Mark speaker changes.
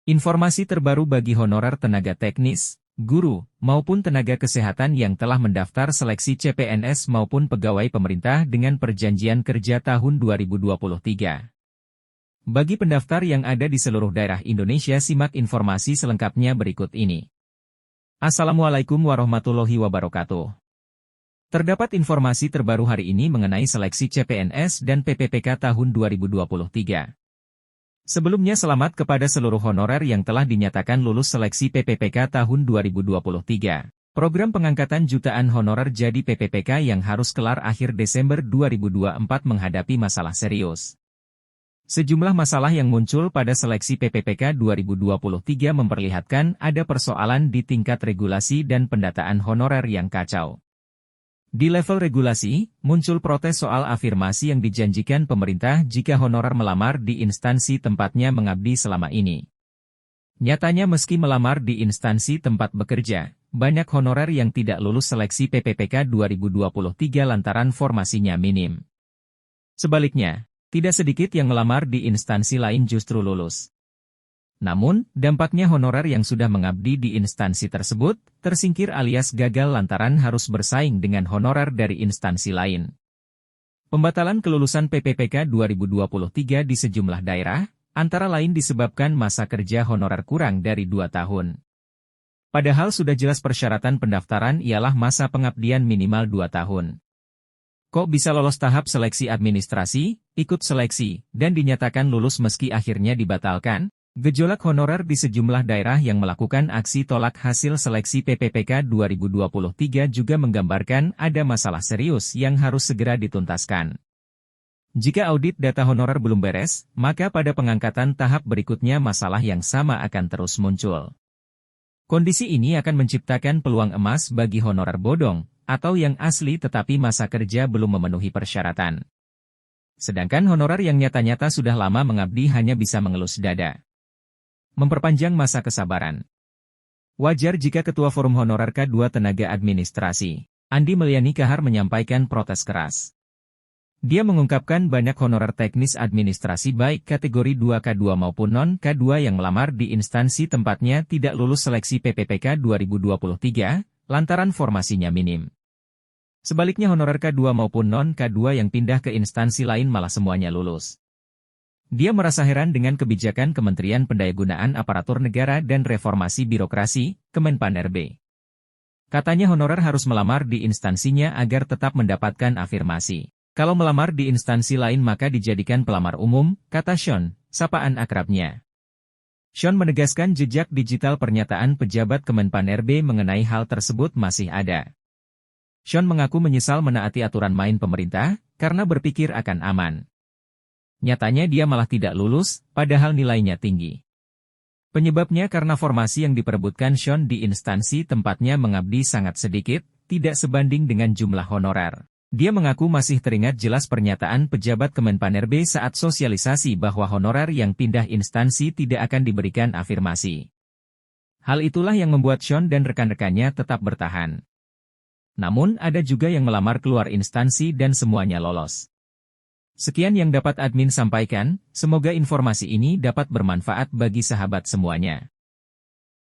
Speaker 1: Informasi terbaru bagi honorer tenaga teknis, guru, maupun tenaga kesehatan yang telah mendaftar seleksi CPNS maupun pegawai pemerintah dengan Perjanjian Kerja tahun 2023. Bagi pendaftar yang ada di seluruh daerah Indonesia, simak informasi selengkapnya berikut ini. Assalamualaikum warahmatullahi wabarakatuh. Terdapat informasi terbaru hari ini mengenai seleksi CPNS dan PPPK tahun 2023. Sebelumnya selamat kepada seluruh honorer yang telah dinyatakan lulus seleksi PPPK tahun 2023. Program pengangkatan jutaan honorer jadi PPPK yang harus kelar akhir Desember 2024 menghadapi masalah serius. Sejumlah masalah yang muncul pada seleksi PPPK 2023 memperlihatkan ada persoalan di tingkat regulasi dan pendataan honorer yang kacau. Di level regulasi, muncul protes soal afirmasi yang dijanjikan pemerintah jika honorer melamar di instansi tempatnya mengabdi selama ini. Nyatanya meski melamar di instansi tempat bekerja, banyak honorer yang tidak lulus seleksi PPPK 2023 lantaran formasinya minim. Sebaliknya, tidak sedikit yang melamar di instansi lain justru lulus. Namun, dampaknya honorer yang sudah mengabdi di instansi tersebut, tersingkir alias gagal lantaran harus bersaing dengan honorer dari instansi lain. Pembatalan kelulusan PPPK 2023 di sejumlah daerah, antara lain disebabkan masa kerja honorer kurang dari 2 tahun. Padahal sudah jelas persyaratan pendaftaran ialah masa pengabdian minimal 2 tahun. Kok bisa lolos tahap seleksi administrasi, ikut seleksi, dan dinyatakan lulus meski akhirnya dibatalkan? Gejolak honorer di sejumlah daerah yang melakukan aksi tolak hasil seleksi PPPK 2023 juga menggambarkan ada masalah serius yang harus segera dituntaskan. Jika audit data honorer belum beres, maka pada pengangkatan tahap berikutnya masalah yang sama akan terus muncul. Kondisi ini akan menciptakan peluang emas bagi honorer bodong, atau yang asli tetapi masa kerja belum memenuhi persyaratan. Sedangkan honorer yang nyata-nyata sudah lama mengabdi hanya bisa mengelus dada. Memperpanjang masa kesabaran. Wajar jika Ketua Forum Honorer K2 Tenaga Administrasi, Andi Meliani Kahar menyampaikan protes keras. Dia mengungkapkan banyak honorer teknis administrasi baik kategori 2K2 maupun non-K2 yang melamar di instansi tempatnya tidak lulus seleksi PPPK 2023, lantaran formasinya minim. Sebaliknya honorer K2 maupun non-K2 yang pindah ke instansi lain malah semuanya lulus. Dia merasa heran dengan kebijakan Kementerian Pendayagunaan Aparatur Negara dan Reformasi Birokrasi, Kemenpan-RB. Katanya honorer harus melamar di instansinya agar tetap mendapatkan afirmasi. Kalau melamar di instansi lain maka dijadikan pelamar umum, kata Sean, sapaan akrabnya. Sean menegaskan jejak digital pernyataan pejabat Kemenpan-RB mengenai hal tersebut masih ada. Sean mengaku menyesal menaati aturan main pemerintah, karena berpikir akan aman. Nyatanya dia malah tidak lulus, padahal nilainya tinggi. Penyebabnya karena formasi yang diperebutkan Sean di instansi tempatnya mengabdi sangat sedikit, tidak sebanding dengan jumlah honorer. Dia mengaku masih teringat jelas pernyataan pejabat Kemenpan-RB saat sosialisasi bahwa honorer yang pindah instansi tidak akan diberikan afirmasi. Hal itulah yang membuat Sean dan rekan-rekannya tetap bertahan. Namun ada juga yang melamar keluar instansi dan semuanya lolos. Sekian yang dapat admin sampaikan, semoga informasi ini dapat bermanfaat bagi sahabat semuanya.